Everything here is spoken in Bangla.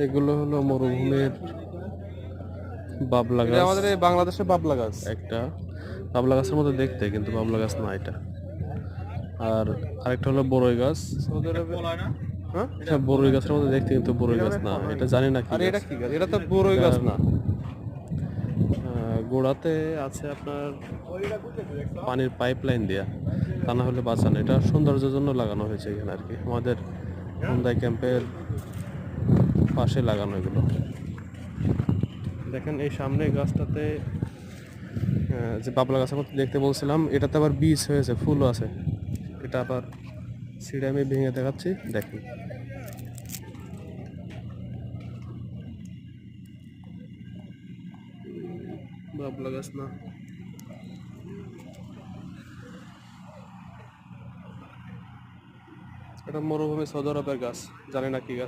এগুলো হলো মরুভূমির বাবলা গাছ। আমাদের এই বাংলাদেশে বাবলা গাছ। একটা বাবলা গাছের মতো দেখতে, কিন্তু বাবলা গাছ না এটা। আর আরেকটা হলো বড়ই গাছ। সৌদি আরবে হ্যাঁ, এটা বড়ই গাছের মতো দেখতে, কিন্তু বড়ই গাছ না, এটা জানি না কি আরে গাছ। এটা কি গাছ? এটা তো বড়ই গাছ এটার না। গোড়াতে আছে আপনার পানির পাইপ লাইন দেয়া, তা না হলে বাঁচানো। এটা সৌন্দর্যের জন্য লাগানো হয়েছে এখানে আর কি, আমাদের হোন্দাই ক্যাম্পের পাশে লাগানো এগুলো। দেখেন এই সামনে গাছটাতে যে বাবলা গাছের মতো দেখতে বলছিলাম, এটাতে আবার বীজ হয়েছে, ফুলও আছে। এটা আবার ছিঁড়ে আমি ভেঙে দেখাচ্ছি, দেখেন। বাবলা গাছ না, এটা মরুভূমি সৌদি আরবের গাছ, জানি না কি গাছ।